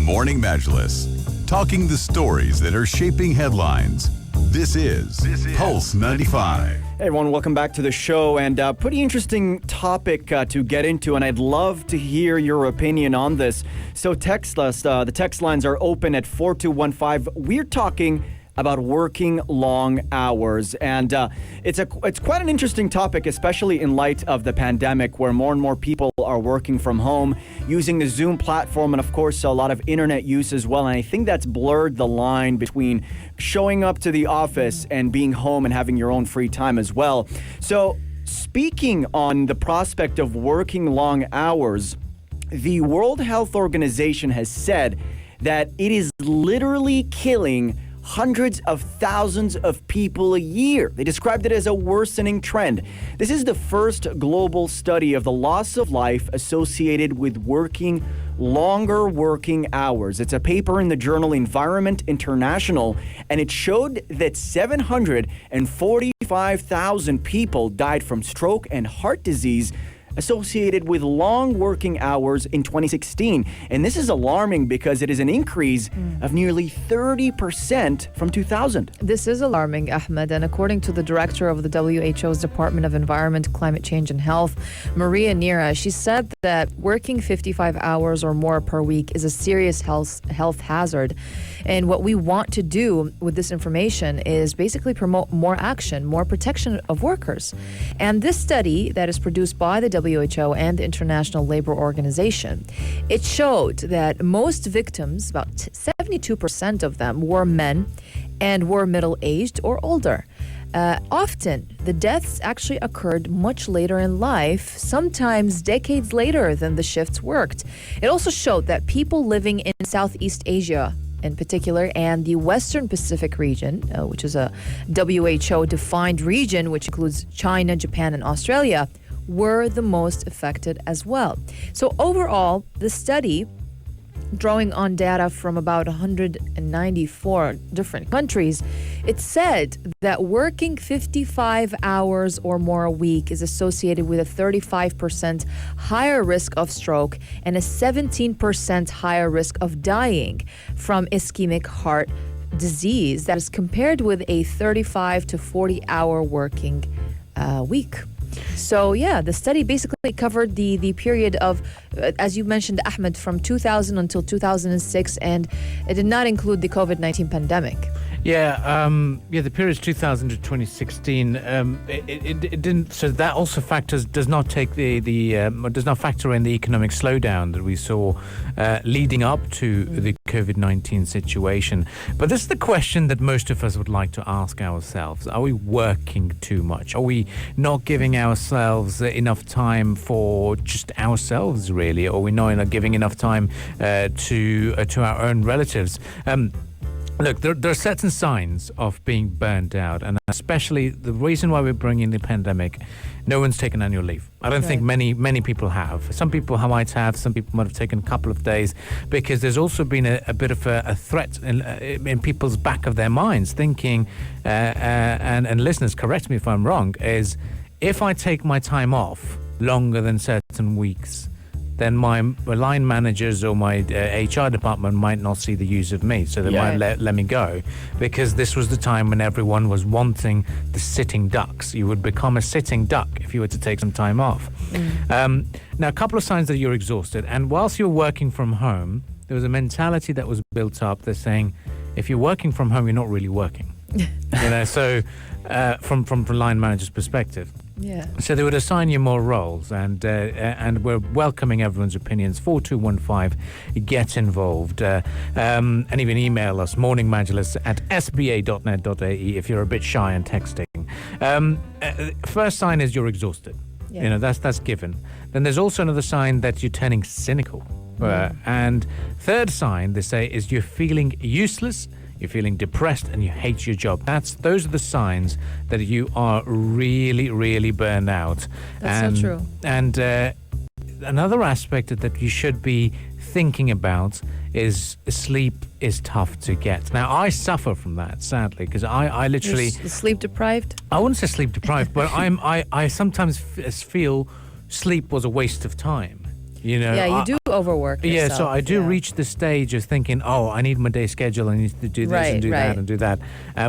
Morning Majlis, talking the stories that are shaping headlines. This is Pulse 95. Hey everyone, welcome back to the show, and pretty interesting topic to get into, and I'd love to hear your opinion on this. So text us, the text lines are open at 4215. We're talking about working long hours, and it's quite an interesting topic, especially in light of the pandemic, where more and more people are working from home using the Zoom platform, and of course a lot of internet use as well. And I think that's blurred the line between showing up to the office and being home and having your own free time as well. So speaking on the prospect of working long hours, the World Health Organization has said that it is literally killing hundreds of thousands of people a year. They described it as a worsening trend. This is the first global study of the loss of life associated with working longer working hours. It's a paper in the journal Environment International, and it showed that 745,000 people died from stroke and heart disease associated with long working hours in 2016. And this is alarming because it is an increase of nearly 30% from 2000. This is alarming, Ahmed, and according to the director of the WHO's Department of Environment, Climate Change and Health, Maria Neira, she said that working 55 hours or more per week is a serious health hazard. And what we want to do with this information is basically promote more action, more protection of workers. And this study that is produced by the WHO and the International Labour Organization, it showed that most victims, about 72% of them, were men and were middle-aged or older. Often, the deaths actually occurred much later in life, sometimes decades later than the shifts worked. It also showed that people living in Southeast Asia in particular, and the Western Pacific region, which is a WHO-defined region, which includes China, Japan, and Australia, were the most affected as well. So overall, the study, drawing on data from about 194 different countries, it said that working 55 hours or more a week is associated with a 35% higher risk of stroke and a 17% higher risk of dying from ischemic heart disease. That is compared with a 35 to 40 hour working week. So, yeah, the study basically covered the period of, as you mentioned, Ahmed, from 2000 until 2006, and it did not include the COVID-19 pandemic. The period is 2000 to 2016. It didn't. So that also does not factor in the economic slowdown that we saw leading up to the COVID-19 situation. But this is the question that most of us would like to ask ourselves: are we working too much? Are we not giving ourselves enough time for just ourselves, really? Or are we not giving enough time to our own relatives? Look, there are certain signs of being burned out, and especially the reason why we're bringing the pandemic, no one's taken annual leave. I don't think many people have. Some people might have, some people might have taken a couple of days, because there's also been a bit of a threat in people's back of their minds, thinking, and listeners, correct me if I'm wrong, is if I take my time off longer than certain weeks, then my line managers or my HR department might not see the use of me. So they might let me go, because this was the time when everyone was wanting the sitting ducks. You would become a sitting duck if you were to take some time off. Now, a couple of signs that you're exhausted. And whilst you're working from home, there was a mentality that was built up that's saying, if you're working from home, you're not really working. So from the line manager's perspective. Yeah. So they would assign you more roles, and we're welcoming everyone's opinions. 4215, get involved, and even email us, morningmajlis@sba.net.ae if you're a bit shy in texting. First sign is you're exhausted. Yeah. That's given. Then there's also another sign that you're turning cynical. And third sign, they say, is you're feeling useless, you're feeling depressed, and you hate your job. Those are the signs that you are really, really burned out. That's so true. And another aspect that you should be thinking about is sleep is tough to get. Now, I suffer from that, sadly, because I literally... You're sleep deprived? I wouldn't say sleep deprived, but I sometimes feel sleep was a waste of time. You know, Yeah, you do overwork Yeah, yourself. so I do reach the stage of thinking, oh, I need my day schedule. I need to do this and do that and do that.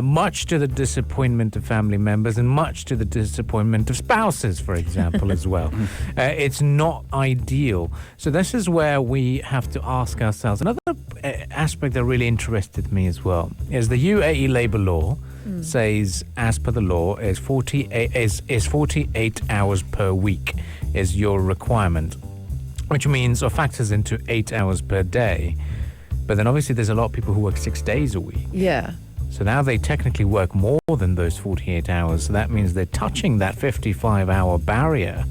Much to the disappointment of family members and much to the disappointment of spouses, for example, as well. It's not ideal. So this is where we have to ask ourselves. Another aspect that really interested me as well is the UAE labour law says, as per the law, is 48 hours per week is your requirement, which means or factors into 8 hours per day. But then obviously there's a lot of people who work 6 days a week. Yeah. So now they technically work more than those 48 hours. So that means they're touching that 55-hour barrier.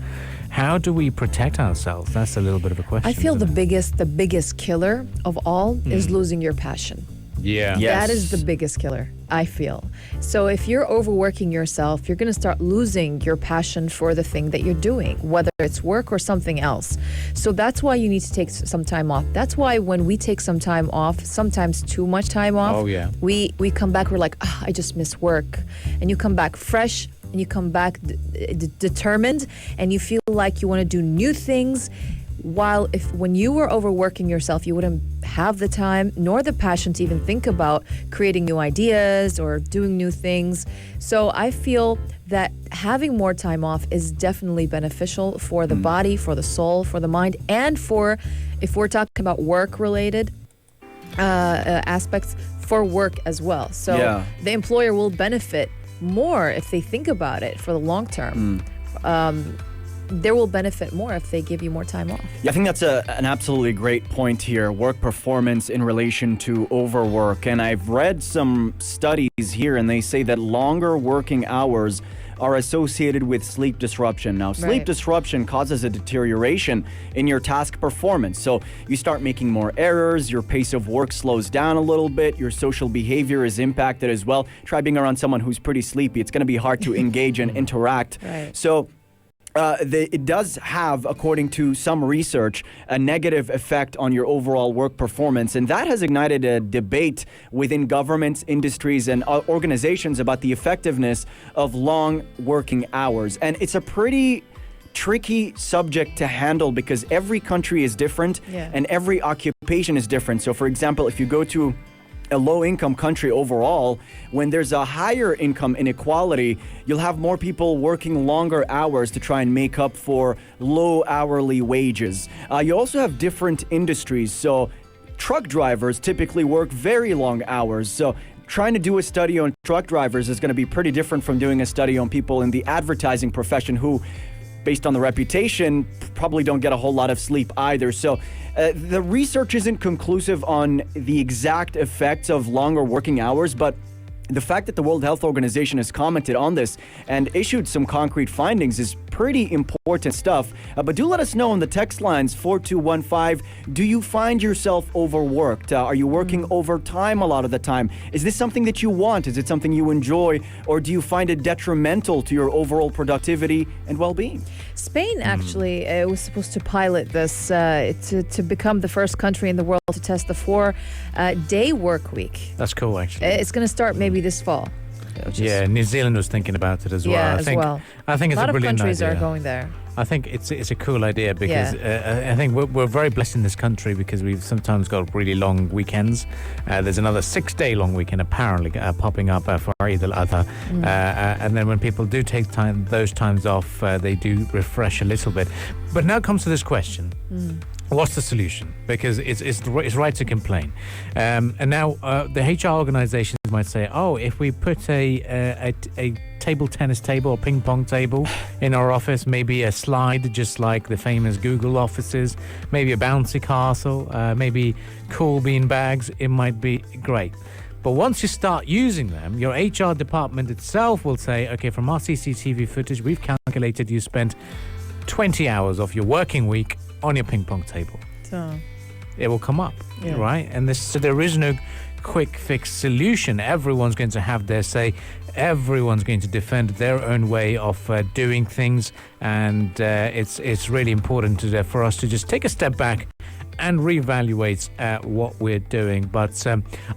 How do we protect ourselves? That's a little bit of a question. I feel the isn't it? biggest killer of all is losing your passion. Yeah. Yes. That is the biggest killer, I feel. So if you're overworking yourself, you're going to start losing your passion for the thing that you're doing, whether it's work or something else. So that's why you need to take some time off. That's why when we take some time off, sometimes too much time off, we come back, we're like, I just miss work. And you come back fresh and you come back determined and you feel like you want to do new things. While when you were overworking yourself, you wouldn't have the time nor the passion to even think about creating new ideas or doing new things. So I feel that having more time off is definitely beneficial for the body, for the soul, for the mind, and for, if we're talking about work-related aspects, for work as well. So the employer will benefit more if they think about it for the long term. They will benefit more if they give you more time off. Yeah, I think that's an absolutely great point here, work performance in relation to overwork. And I've read some studies here, and they say that longer working hours are associated with sleep disruption. Now, sleep disruption causes a deterioration in your task performance. So you start making more errors, your pace of work slows down a little bit, your social behavior is impacted as well. Try being around someone who's pretty sleepy. It's going to be hard to engage and interact. So it does have, according to some research, a negative effect on your overall work performance. And that has ignited a debate within governments, industries, and organizations about the effectiveness of long working hours. And it's a pretty tricky subject to handle because every country is different and every occupation is different. So, for example, if you go to a low-income country overall, when there's a higher income inequality, you'll have more people working longer hours to try and make up for low hourly wages. You also have different industries. So truck drivers typically work very long hours. So trying to do a study on truck drivers is going to be pretty different from doing a study on people in the advertising profession who, based on the reputation, probably don't get a whole lot of sleep either. So the research isn't conclusive on the exact effects of longer working hours, but the fact that the World Health Organization has commented on this and issued some concrete findings is pretty important stuff. But do let us know on the text lines 4215. Do you find yourself overworked? Are you working overtime a lot of the time? Is this something that you want? Is it something you enjoy? Or do you find it detrimental to your overall productivity and well-being? Spain actually was supposed to pilot this to become the first country in the world to test the 4-day work week. That's cool, actually. It's going to start maybe this fall. Yeah, New Zealand was thinking about it as well. Yeah, I think it's a brilliant idea. A lot of countries are going there. I think it's a cool idea because I think we're very blessed in this country because we've sometimes got really long weekends. There's another 6-day long weekend apparently popping up for Eid al-Adha. And then when people do take those times off, they do refresh a little bit. But now comes to this question. What's the solution? Because it's right to complain. And now the HR organizations might say, if we put a table tennis table or ping pong table in our office, maybe a slide just like the famous Google offices, maybe a bouncy castle, maybe cool bean bags, it might be great. But once you start using them, your HR department itself will say, okay, from our CCTV footage, we've calculated you spent 20 hours of your working week on your ping pong table. So it will come up, right? And so there is no quick fix solution. Everyone's going to have their say. Everyone's going to defend their own way of doing things, and it's really important for us to just take a step back and reevaluate what we're doing. But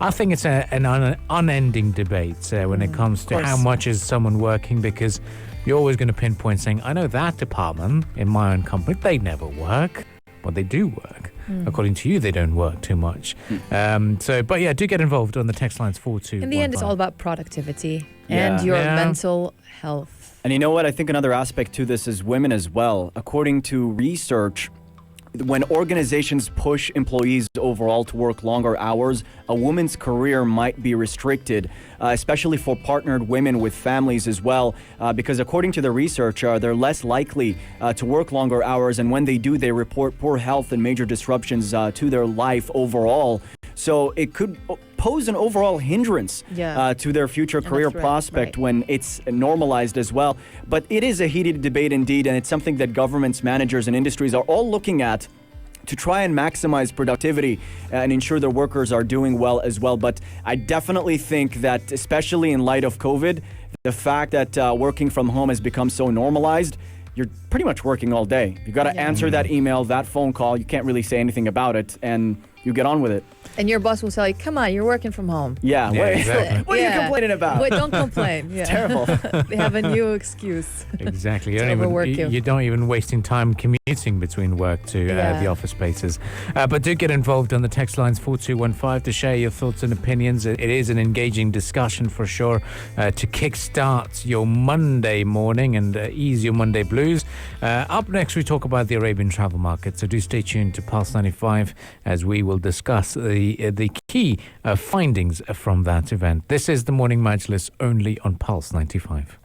I think it's an unending debate when it comes to how much is someone working, because you're always going to pinpoint saying, I know that department in my own company, they never work. but they do work. According to you, they don't work too much. But yeah, do get involved on the text lines 4215. In the end, it's all about productivity and your mental health. And you know what? I think another aspect to this is women as well. According to research, when organizations push employees overall to work longer hours, a woman's career might be restricted, especially for partnered women with families as well, because according to the research, they're less likely to work longer hours, and when they do, they report poor health and major disruptions to their life overall. So it could pose an overall hindrance to their future career prospect when it's normalized as well. But it is a heated debate indeed, and it's something that governments, managers, and industries are all looking at to try and maximize productivity and ensure their workers are doing well as well. But I definitely think that, especially in light of COVID, the fact that working from home has become so normalized, you're pretty much working all day. You've got to answer that email, that phone call. You can't really say anything about it, and you get on with it. And your boss will tell you, come on, you're working from home. Yeah, exactly. What are you complaining about? Wait, don't complain. Yeah. It's terrible. They have a new excuse. Exactly. You don't even wasting time commuting between work to the office spaces. But do get involved on the text lines 4215 to share your thoughts and opinions. It is an engaging discussion for sure to kickstart your Monday morning and ease your Monday blues. Up next, we talk about the Arabian travel market. So do stay tuned to Pulse 95 as we will discuss the key findings from that event. This is the Morning Majlis only on Pulse 95.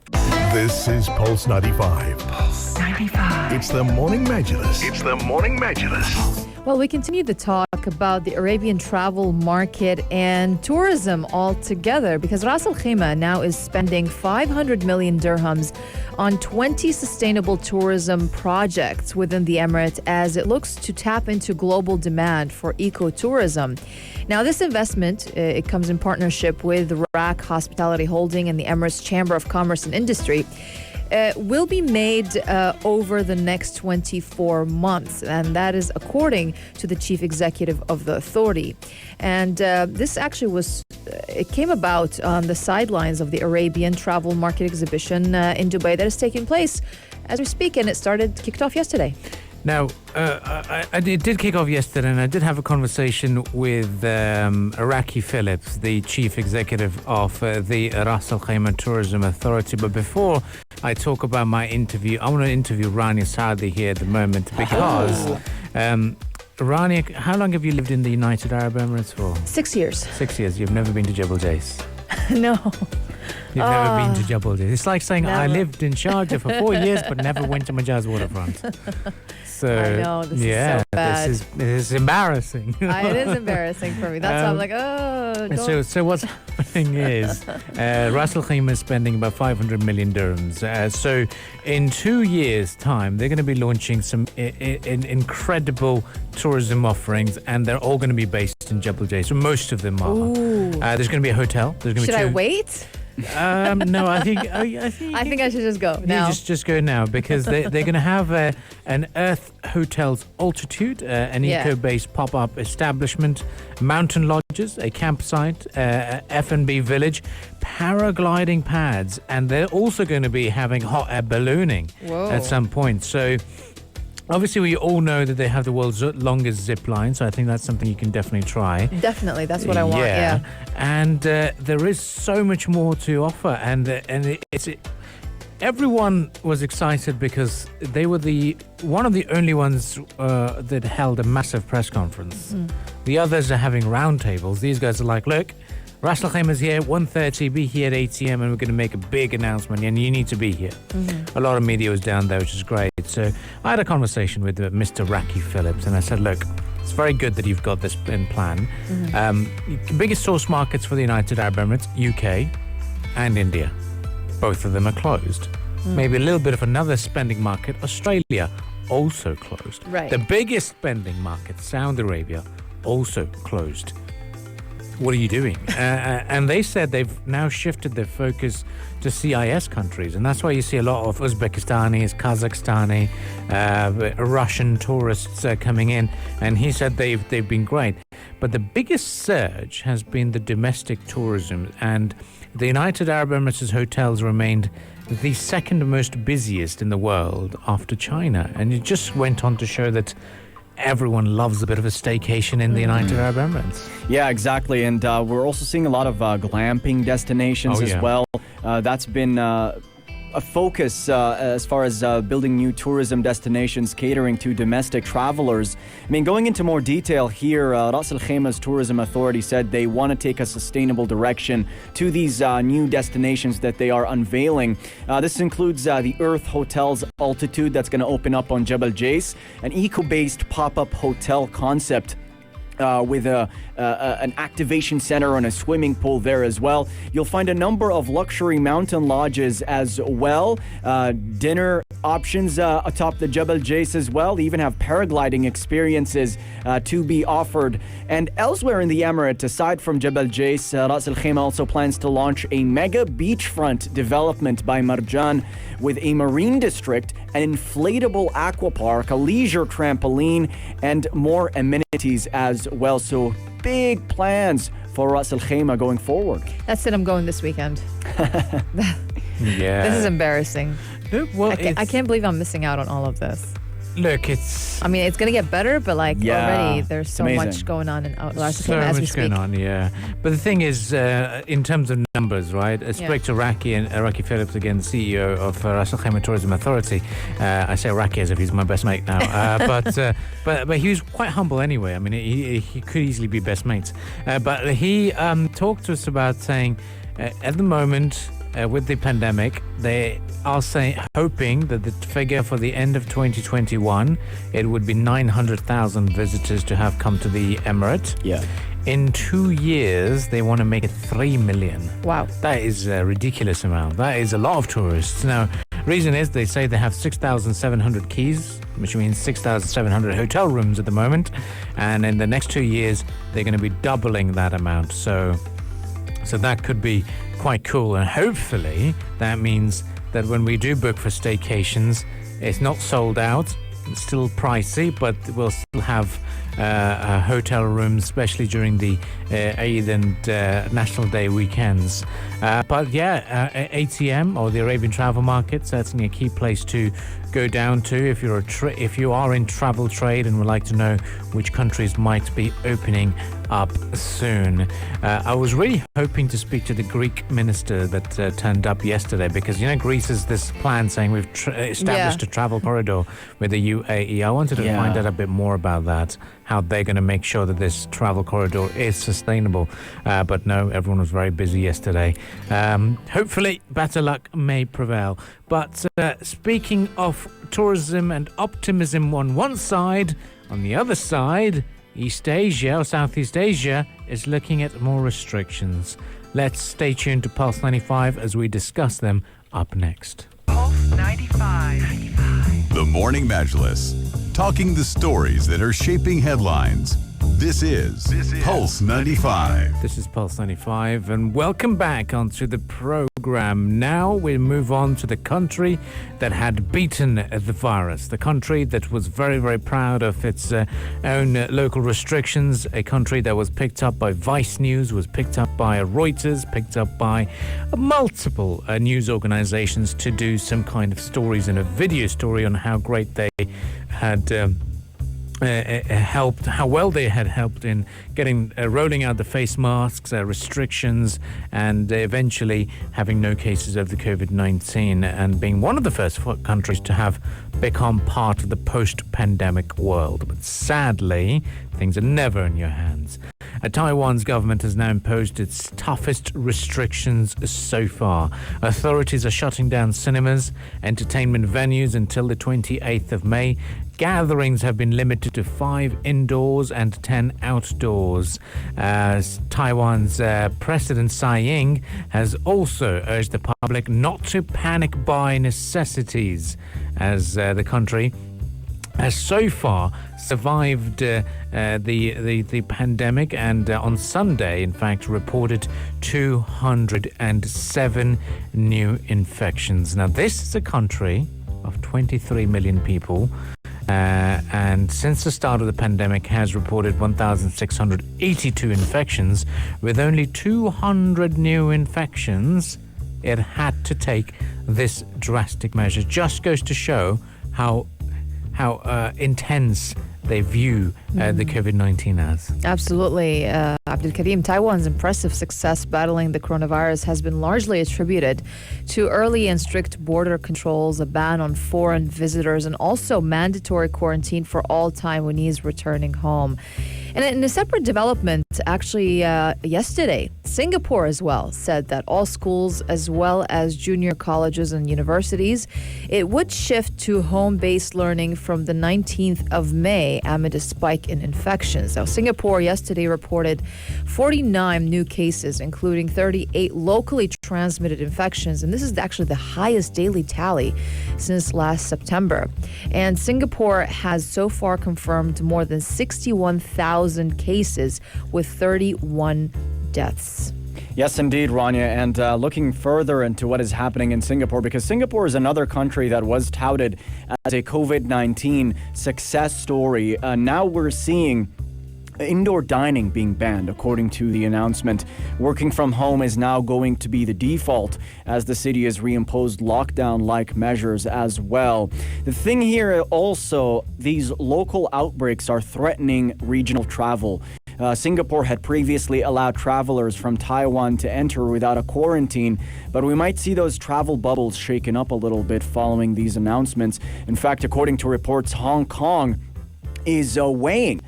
This is Pulse 95. Pulse 95. It's the Morning Majlis. It's the Morning Majlis. Well, we continue to talk about the Arabian travel market and tourism altogether, because Ras AlKhaimah now is spending 500 million dirhams on 20 sustainable tourism projects within the Emirate as it looks to tap into global demand for ecotourism. Now, this investment, it comes in partnership with RAK Hospitality Holding and the Emirates Chamber of Commerce and Industry. Will be made over the next 24 months, and that is according to the chief executive of the authority. And this actually it came about on the sidelines of the Arabian Travel Market Exhibition in Dubai that is taking place as we speak, and it kicked off yesterday. Now, it did kick off yesterday, and I did have a conversation with Iraqi Phillips, the chief executive of the Ras AlKhaimah Tourism Authority. But before I talk about my interview, I want to interview Rania Saadi here at the moment because, Rania, how long have you lived in the United Arab Emirates for? 6 years. 6 years. You've never been to Jebel Jais? No. You've never been to Jebel Jais. It's like saying Never. I lived in Sharjah for 4 years but never went to Majaz waterfront. So, I know, this is so bad. This is embarrassing. It is embarrassing for me. That's why I'm like, don't. So what's happening is Ras AlKhaimah is spending about 500 million dirhams. So in 2 years' time, they're going to be launching some incredible tourism offerings, and they're all going to be based in Jebel Jais. So most of them are. There's going to be a hotel. There's going to be Should I wait? No, I think I should just go you now. just go now, because they're going to have an Earth Hotels Altitude, an eco-based pop-up establishment, mountain lodges, a campsite, F&B village, paragliding pads, and they're also going to be having hot air ballooning at some point. So obviously, we all know that they have the world's longest zip line, so I think that's something you can definitely try. Definitely, that's what I want. Yeah. And there is so much more to offer, and everyone was excited because they were one of the only ones that held a massive press conference. The others are having roundtables. These guys are like, look, Ras AlKhaimah is here, 1:30, be here at 8 a.m. and we're going to make a big announcement, and you need to be here. A lot of media was down there, which is great. So I had a conversation with Mr. Raki Phillips, and I said, look, it's very good that you've got this in plan. Biggest source markets for the United Arab Emirates, UK and India. Both of them are closed. Maybe a little bit of another spending market, Australia, also closed. Right. The biggest spending market, Saudi Arabia, also closed. What are you doing? And they said they've now shifted their focus to CIS countries, and that's why you see a lot of Uzbekistanis, Kazakhstani, Russian tourists coming in. And he said they've been great, but the biggest surge has been the domestic tourism, and the United Arab Emirates' hotels remained the second most busiest in the world after China. And it just went on to show that everyone loves a bit of a staycation in the United Arab Emirates. Yeah, exactly. And we're also seeing a lot of glamping destinations as well. That's been a focus as far as building new tourism destinations catering to domestic travelers. I mean, going into more detail here, AlKhaimah's tourism authority said they want to take a sustainable direction to these new destinations that they are unveiling. This includes the Earth Hotel's Altitude that's going to open up on Jebel Jais, an eco-based pop-up hotel concept with an activation center and a swimming pool there as well. You'll find a number of luxury mountain lodges as well, dinner options atop the Jebel Jais as well. They even have paragliding experiences to be offered. And elsewhere in the Emirate, aside from Jebel Jais, AlKhaimah also plans to launch a mega beachfront development by Marjan with a marine district, an inflatable aqua park, a leisure trampoline, and more amenities as well. So big plans for AlKhaimah going forward. That's it. I'm going this weekend. Yeah. This is embarrassing. Well, I can't believe I'm missing out on all of this. Look, it's... I mean, it's going to get better, but already there's so amazing. much going on in AlKhaimah so as we much speak. going on, yeah. But the thing is, in terms of numbers, right? I spoke to Raki Phillips, again, the CEO of AlKhaimah Tourism Authority. I say Raki as if he's my best mate now. But he was quite humble anyway. I mean, he could easily be best mates. But he talked to us about saying, at the moment, with the pandemic, they are hoping that the figure for the end of 2021, it would be 900,000 visitors to have come to the Emirate. Yeah. In 2 years, they want to make it 3 million. Wow. That is a ridiculous amount. That is a lot of tourists. Now, reason is they say they have 6,700 keys, which means 6,700 hotel rooms at the moment. And in the next 2 years, they're going to be doubling that amount. So that could be quite cool. And hopefully that means that when we do book for staycations, it's not sold out. It's still pricey, but we'll still have hotel rooms, especially during the Eid and National Day weekends. But yeah, ATM or the Arabian Travel Market, certainly a key place to go down to if you are in travel trade and would like to know which countries might be opening up soon. I was really hoping to speak to the Greek minister that turned up yesterday, because Greece has this plan saying we've established a travel corridor with the UAE. I wanted to find out a bit more about that, how they're going to make sure that this travel corridor is sustainable. But no, everyone was very busy yesterday. Hopefully better luck may prevail. But speaking of tourism and optimism on one side, on the other side, East Asia or Southeast Asia is looking at more restrictions. Let's stay tuned to Pulse 95 as we discuss them up next. Pulse 95. The Morning Majlis, talking the stories that are shaping headlines. This is Pulse 95. This is Pulse 95, and welcome back onto the program. Now we move on to the country that had beaten the virus, the country that was very, very proud of its own local restrictions, a country that was picked up by Vice News, was picked up by Reuters, picked up by multiple news organizations to do some kind of stories and a video story on how great they had helped, how well they had helped in getting rolling out the face masks, restrictions, and eventually having no cases of the COVID-19 and being one of the first countries to have become part of the post-pandemic world. But sadly, things are never in your hands. Taiwan's government has now imposed its toughest restrictions so far. Authorities are shutting down cinemas, entertainment venues until the 28th of May. Gatherings have been limited to 5 indoors and 10 outdoors. Taiwan's President Tsai Ing has also urged the public not to panic buy necessities, as the country has so far survived the pandemic, and on Sunday, in fact, reported 207 new infections. Now, this is a country of 23 million people, and since the start of the pandemic has reported 1,682 infections. With only 200 new infections, it had to take this drastic measure. Just goes to show how intense they view the COVID-19 as. Absolutely. Abdul Karim, Taiwan's impressive success battling the coronavirus has been largely attributed to early and strict border controls, a ban on foreign visitors, and also mandatory quarantine for all Taiwanese returning home. And in a separate development, actually yesterday, Singapore as well said that all schools as well as junior colleges and universities, it would shift to home-based learning from the 19th of May amid a spike in infections. Now, Singapore yesterday reported 49 new cases, including 38 locally transmitted infections. And this is actually the highest daily tally since last September. And Singapore has so far confirmed more than 61,000 cases with 31 deaths. Yes, indeed, Rania. And looking further into what is happening in Singapore, because Singapore is another country that was touted as a COVID-19 success story. Now we're seeing indoor dining being banned, according to the announcement. Working from home is now going to be the default as the city has reimposed lockdown-like measures as well. The thing here also, these local outbreaks are threatening regional travel. Singapore had previously allowed travelers from Taiwan to enter without a quarantine, but we might see those travel bubbles shaken up a little bit following these announcements. In fact, according to reports, Hong Kong is weighing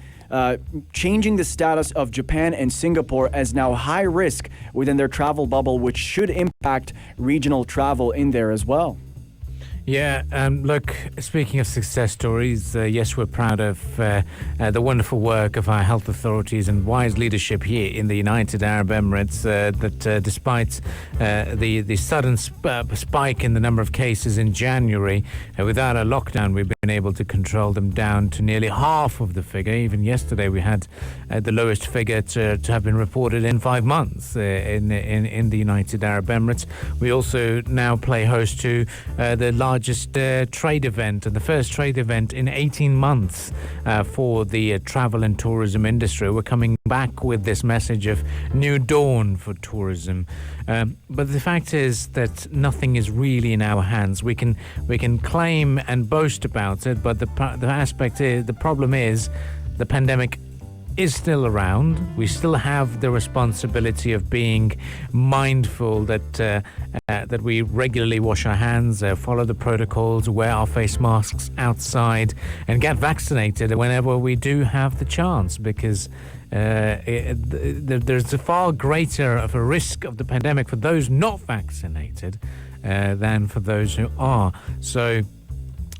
changing the status of Japan and Singapore as now high risk within their travel bubble, which should impact regional travel in there as well. Yeah, look, speaking of success stories, yes, we're proud of the wonderful work of our health authorities and wise leadership here in the United Arab Emirates, that despite the sudden spike in the number of cases in January, without a lockdown, we've been able to control them down to nearly half of the figure. Even yesterday, we had the lowest figure to have been reported in 5 months in the United Arab Emirates. We also now play host to the largest trade event, and the first trade event in 18 months for the travel and tourism industry. We're coming back with this message of new dawn for tourism. But the fact is that nothing is really in our hands. We can claim and boast about it, but the problem is the pandemic is still around. We still have the responsibility of being mindful that we regularly wash our hands, follow the protocols, wear our face masks outside, and get vaccinated whenever we do have the chance, because there's a far greater of a risk of the pandemic for those not vaccinated than for those who are. So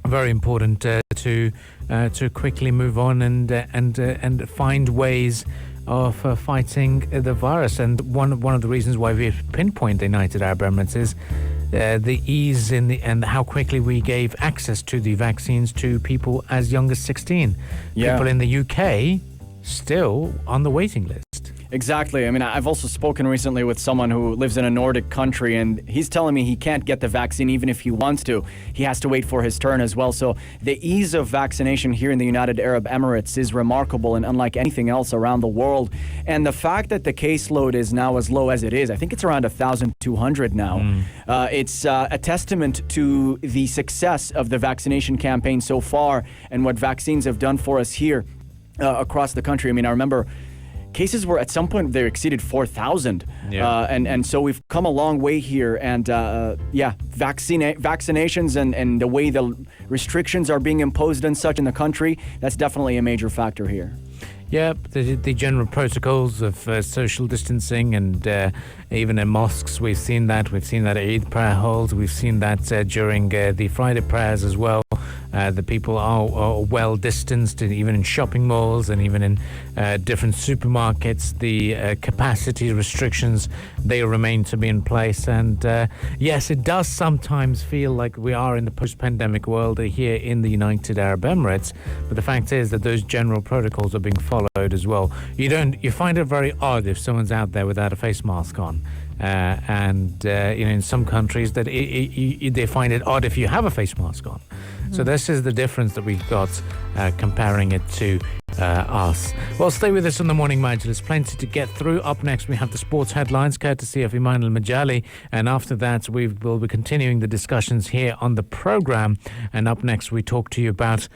very important to quickly move on and find ways of fighting the virus. And one of the reasons why we pinpoint the United Arab Emirates is the ease and how quickly we gave access to the vaccines to people as young as 16. Yeah. People in the UK still on the waiting list. Exactly. I mean, I've also spoken recently with someone who lives in a Nordic country, and he's telling me he can't get the vaccine even if he wants to. He has to wait for his turn as well. So the ease of vaccination here in the United Arab Emirates is remarkable and unlike anything else around the world. And the fact that the caseload is now as low as it is, I think it's around 1,200 now. It's a testament to the success of the vaccination campaign so far and what vaccines have done for us here across the country. I mean, I remember cases were at some point they exceeded 4,000, and so we've come a long way here. And vaccinations and the way the restrictions are being imposed and such in the country, that's definitely a major factor here. Yeah, the general protocols of social distancing, and even in mosques, we've seen that. We've seen that at Eid prayer halls. We've seen that during the Friday prayers as well. The people are well distanced, and even in shopping malls and even in different supermarkets, the capacity restrictions, they remain to be in place. And yes, it does sometimes feel like we are in the post-pandemic world here in the United Arab Emirates, but the fact is that those general protocols are being followed as well. You find it very odd if someone's out there without a face mask on. In some countries that they find it odd if you have a face mask on. So this is the difference that we've got comparing it to us. Well, stay with us on the Morning Majlis. Plenty to get through. Up next, we have the sports headlines, courtesy of Iman Al-Majali. And after that, we will be continuing the discussions here on the program. And up next, we talk to you about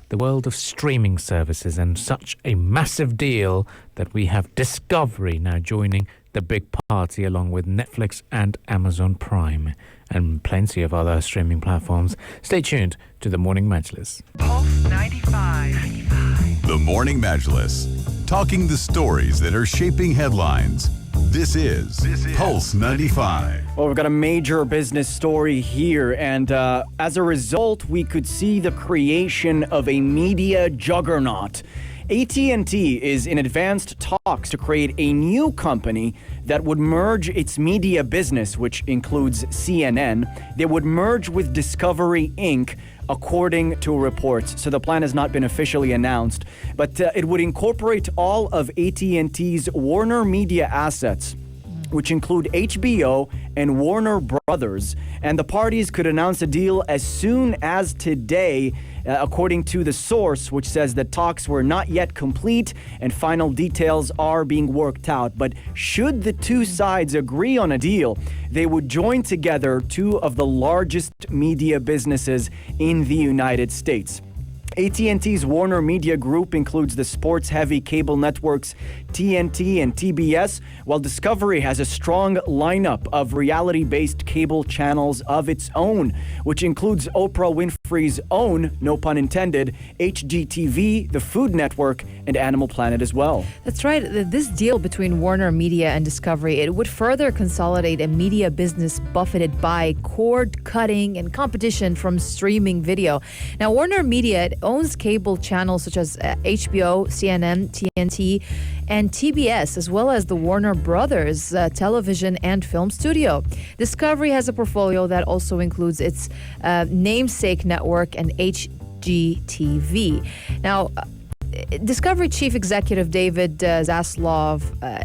the world of streaming services and such a massive deal that we have Discovery now joining the big party along with Netflix and Amazon Prime and plenty of other streaming platforms. Stay tuned to the Morning Majlis. Pulse 95. The Morning Majlis, talking the stories that are shaping headlines. This is Pulse 95. Well, we've got a major business story here, and as a result, we could see the creation of a media juggernaut. AT&T is in advanced talks to create a new company that would merge its media business, which includes CNN. They would merge with Discovery Inc., according to reports. So the plan has not been officially announced, but it would incorporate all of AT&T's Warner Media assets, which include HBO and Warner Brothers. And the parties could announce a deal as soon as today, according to the source, which says that talks were not yet complete and final details are being worked out. But should the two sides agree on a deal, they would join together two of the largest media businesses in the United States. AT&T's Warner Media Group includes the sports-heavy cable networks TNT and TBS, while Discovery has a strong lineup of reality-based cable channels of its own, which includes Oprah Winfrey's own, no pun intended, HGTV, the Food Network, and Animal Planet as well. That's right. This deal between Warner Media and Discovery, it would further consolidate a media business buffeted by cord-cutting and competition from streaming video. Now, Warner Media owns cable channels such as HBO, CNN, TNT, and TBS, as well as the Warner Brothers television and film studio. Discovery has a portfolio that also includes its namesake network and HGTV. Now, Discovery Chief Executive David Zaslav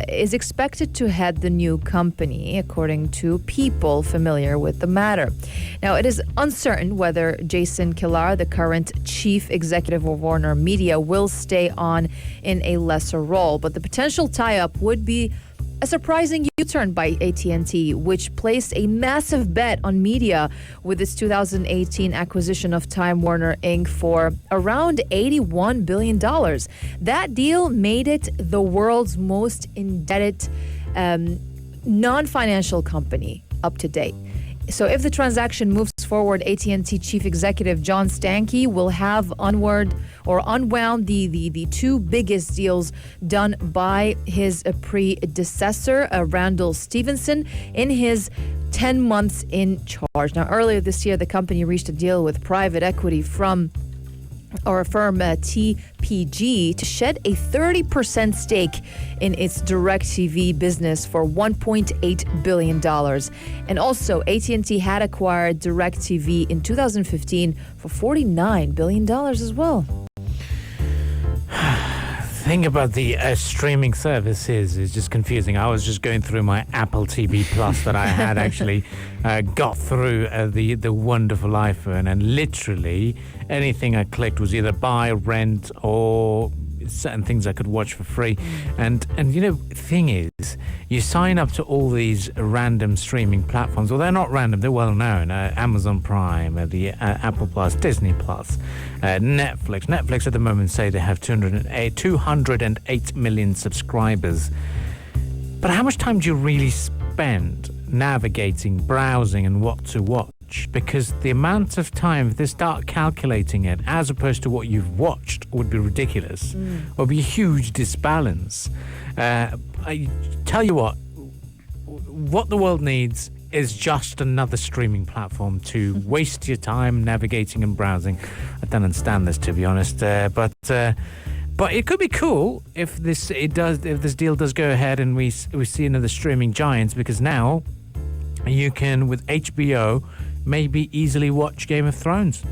is expected to head the new company, according to people familiar with the matter. Now, it is uncertain whether Jason Kilar, the current Chief Executive of Warner Media, will stay on in a lesser role, but the potential tie-up would be a surprising U-turn by AT&T, which placed a massive bet on media with its 2018 acquisition of Time Warner Inc. for around $81 billion. That deal made it the world's most indebted non-financial company up to date. So if the transaction moves forward, AT&T Chief Executive John Stankey will have unwound the two biggest deals done by his predecessor, Randall Stevenson, in his 10 months in charge. Now, earlier this year, the company reached a deal with private equity firm TPG to shed a 30% stake in its DirecTV business for $1.8 billion. And also, AT&T had acquired DirecTV in 2015 for $49 billion as well. Thing about the streaming services is just confusing. I was just going through my Apple TV Plus that I had actually got through the wonderful iPhone, and literally anything I clicked was either buy, rent, or certain things I could watch for free. And you know, thing is, you sign up to all these random streaming platforms. Well, they're not random, they're well known. Amazon Prime, the Apple Plus, Disney Plus, Netflix. Netflix at the moment say they have 208 million subscribers. But how much time do you really spend navigating, browsing, and what to watch? Because the amount of time, if they start calculating it as opposed to what you've watched, would be ridiculous. It would be a huge disbalance. I tell you what the world needs is just another streaming platform to waste your time navigating and browsing. I don't understand this, to be honest, but it could be cool if this deal does go ahead and we see another streaming giant, because now you can, with HBO, maybe easily watch Game of Thrones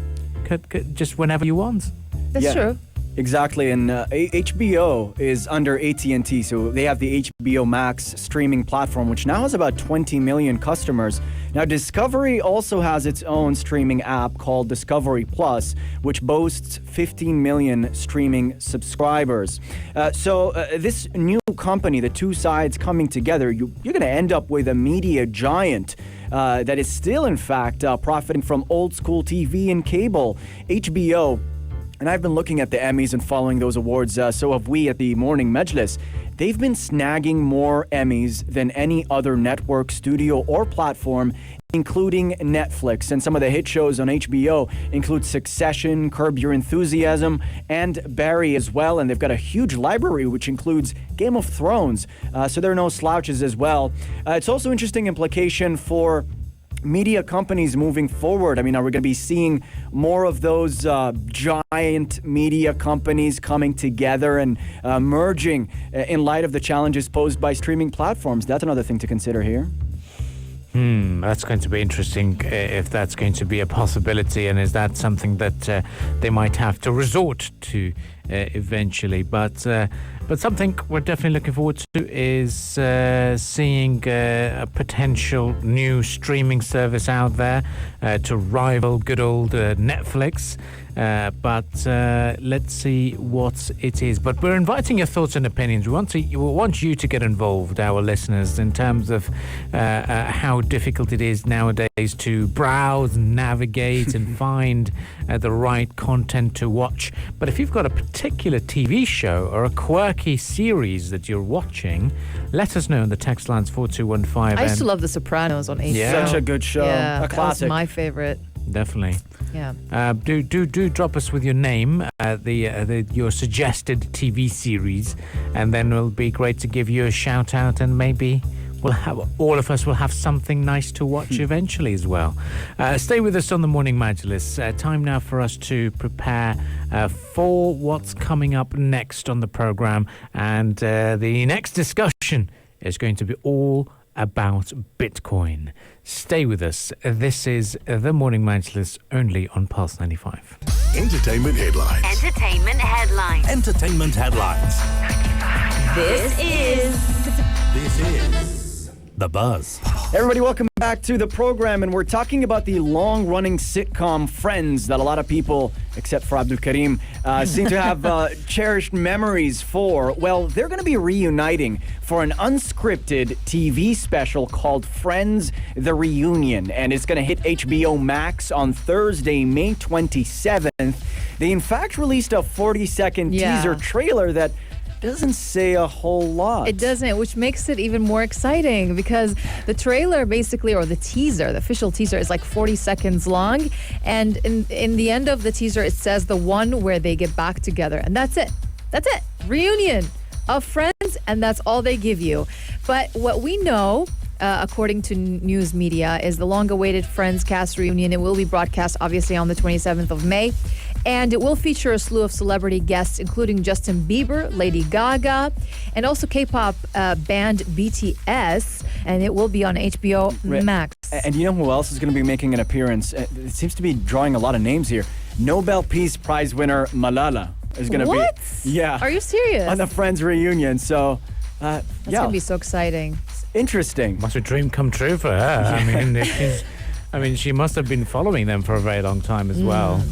could just whenever you want. That's true. Exactly, and HBO is under AT&T, so they have the HBO Max streaming platform, which now has about 20 million customers. Now, Discovery also has its own streaming app called Discovery Plus, which boasts 15 million streaming subscribers. So this new company, the two sides coming together, you're going to end up with a media giant that is still, in fact, profiting from old school TV and cable. HBO And I've been looking at the Emmys and following those awards. So have we at the Morning Majlis. They've been snagging more Emmys than any other network, studio, or platform, including Netflix. And some of the hit shows on HBO include Succession, Curb Your Enthusiasm, and Barry as well. And they've got a huge library, which includes Game of Thrones. So they're no slouches as well. It's also interesting implication for media companies moving forward. I mean, are we going to be seeing more of those giant media companies coming together and merging in light of the challenges posed by streaming platforms? That's another thing to consider here. That's going to be interesting if that's going to be a possibility, and is that something that they might have to resort to eventually. But something we're definitely looking forward to is seeing a potential new streaming service out there to rival good old Netflix. But let's see what it is. But we're inviting your thoughts and opinions. We want you to get involved, our listeners, in terms of how difficult it is nowadays to browse, navigate, and find the right content to watch. But if you've got a particular TV show or a quirky series that you're watching, let us know in the text lines 4215. I used to love The Sopranos on HBO. Yeah. Such a good show. Yeah, a classic. That was my favorite. Definitely. Yeah. Do drop us with your name, your suggested TV series, and then it'll be great to give you a shout out, and maybe all of us will have something nice to watch eventually as well. Stay with us on the Morning Majlis. Time now for us to prepare for what's coming up next on the program, and the next discussion is going to be all about Bitcoin. Stay with us. This is the Morning Majlis, only on Pulse 95. Entertainment headlines. Entertainment headlines. Entertainment headlines. This is The Buzz. Everybody, welcome back to the program, and we're talking about the long-running sitcom Friends that a lot of people, except for Abdul Karim, seem to have cherished memories for. Well, they're going to be reuniting for an unscripted TV special called Friends: The Reunion, and it's going to hit HBO Max on Thursday, May 27th. They, in fact, released a 40-second teaser trailer that doesn't say a whole lot. It doesn't, which makes it even more exciting because the trailer basically, or the teaser, the official teaser, is like 40 seconds long. And in the end of the teaser, it says the one where they get back together. And that's it. That's it. Reunion of Friends, and that's all they give you. But what we know, according to news media, is the long-awaited Friends cast reunion. It will be broadcast, obviously, on the 27th of May. And it will feature a slew of celebrity guests, including Justin Bieber, Lady Gaga, and also K-pop band BTS. And it will be on HBO Max. And you know who else is going to be making an appearance? It seems to be drawing a lot of names here. Nobel Peace Prize winner Malala is going to be. What? Yeah. Are you serious? On the Friends reunion. So, That's going to be so exciting. Interesting. Must be a dream come true for her. I mean, she must have been following them for a very long time as well.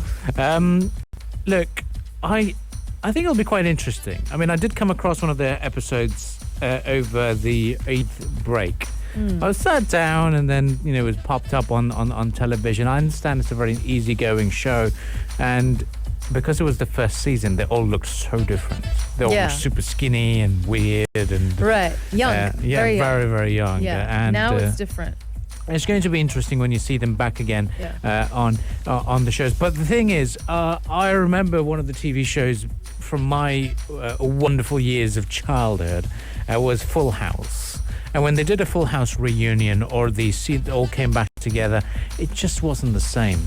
Look, I think it'll be quite interesting. I mean, I did come across one of their episodes over the Eid break. I was sat down, and then it was popped up on television. I understand it's a very easygoing show, and because it was the first season, they all looked so different. They all were super skinny and weird and young, very, very young. Yeah, and now it's different. It's going to be interesting when you see them back again on the shows. But the thing is, I remember one of the TV shows from my wonderful years of childhood was Full House. And when they did a Full House reunion, or they all came back together, it just wasn't the same.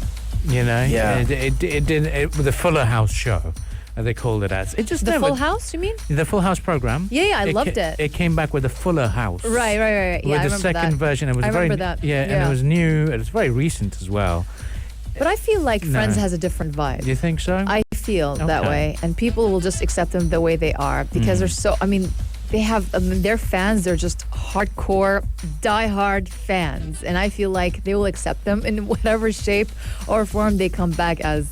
Yeah. It the Fuller House show. They called it as. It just The never, Full House, you mean? The Full House program. Yeah, I loved it. It came back with a Fuller House. Right. Yeah, With I the remember second that. version, it was I very remember that. Yeah, and it was new. It was very recent as well. But I feel like Friends has a different vibe. Do you think so? I feel that way, and people will just accept them the way they are because they're so. I mean, they have their fans. They're just hardcore, diehard fans, and I feel like they will accept them in whatever shape or form they come back as.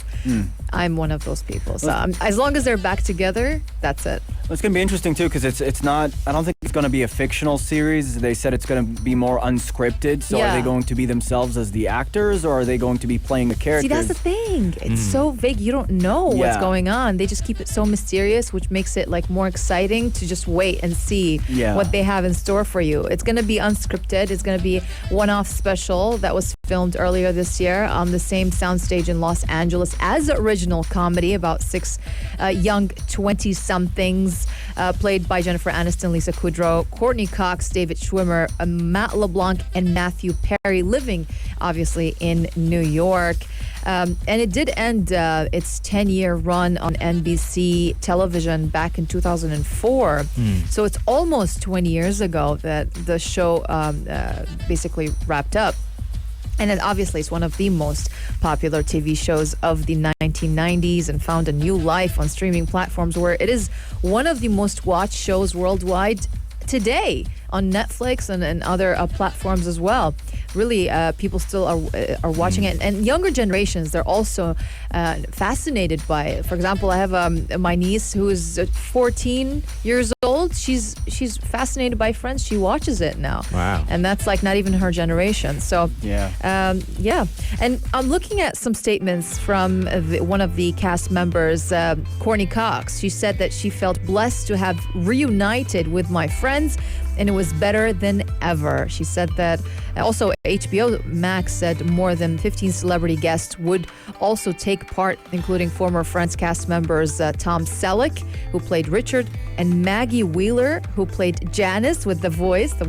I'm one of those people. So as long as they're back together, that's it. It's going to be interesting too because it's not. I don't think it's going to be a fictional series. They said it's going to be more unscripted. So are they going to be themselves as the actors, or are they going to be playing a character? See, that's the thing. It's so vague. You don't know what's going on. They just keep it so mysterious, which makes it like more exciting to just wait and see what they have in store for you. It's going to be unscripted. It's going to be one-off special that was filmed earlier this year on the same soundstage in Los Angeles as the original comedy about 6 young 20-somethings played by Jennifer Aniston, Lisa Kudrow, Courtney Cox, David Schwimmer, Matt LeBlanc, and Matthew Perry, living obviously in New York. And it did end its 10-year run on NBC television back in 2004. So it's almost 20 years ago that the show basically wrapped up. And then obviously it's one of the most popular TV shows of the 1990s and found a new life on streaming platforms where it is one of the most watched shows worldwide today on Netflix and other platforms as well. Really, people still are watching it. And younger generations, they're also fascinated by it. For example, I have my niece who is 14 years old. She's fascinated by Friends. She watches it now. Wow. And that's like not even her generation. So, yeah. And I'm looking at some statements from one of the cast members, Courtney Cox. She said that she felt blessed to have reunited with my friends, and it was better than ever. She said that also HBO Max said more than 15 celebrity guests would also take part, including former Friends cast members Tom Selleck, who played Richard, and Maggie Wheeler, who played Janice with the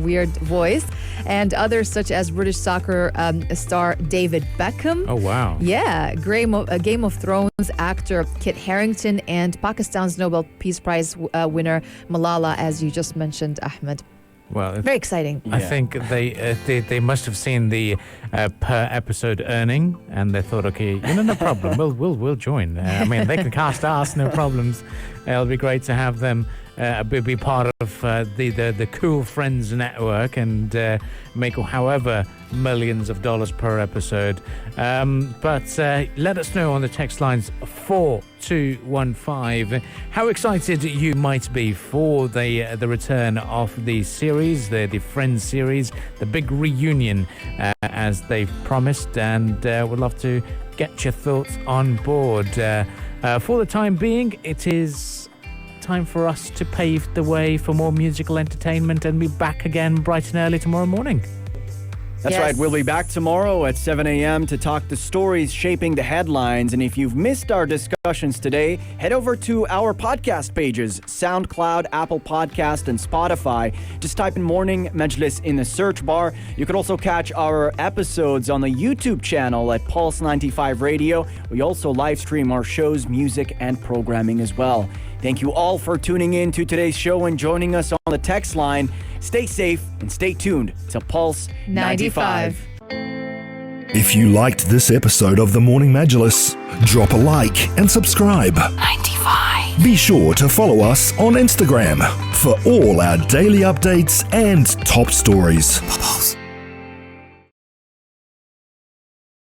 weird voice, and others such as British soccer star David Beckham. Oh, wow. Yeah, Game of Thrones actor Kit Harington, and Pakistan's Nobel Peace Prize winner Malala, as you just mentioned, Ahmed. Well, very exciting. I think they must have seen the per episode earning, and they thought, okay, no problem. We'll join. I mean, they can cast us, no problems. It'll be great to have them be part of the cool Friends network and make however millions of dollars per episode. But let us know on the text lines 4215 how excited you might be for the return of the series, the Friends series, the big reunion as they've promised, and would love to get your thoughts on board. For the time being, it is time for us to pave the way for more musical entertainment and be back again bright and early tomorrow morning. That's right. We'll be back tomorrow at 7 a.m. to talk the stories shaping the headlines. And if you've missed our discussions today, head over to our podcast pages, SoundCloud, Apple Podcast, and Spotify. Just type in Morning Majlis in the search bar. You could also catch our episodes on the YouTube channel at Pulse 95 Radio. We also live stream our shows, music, and programming as well. Thank you all for tuning in to today's show and joining us on the text line. Stay safe and stay tuned to Pulse 95. If you liked this episode of The Morning Majlis, drop a like and subscribe. 95. Be sure to follow us on Instagram for all our daily updates and top stories. Pulse.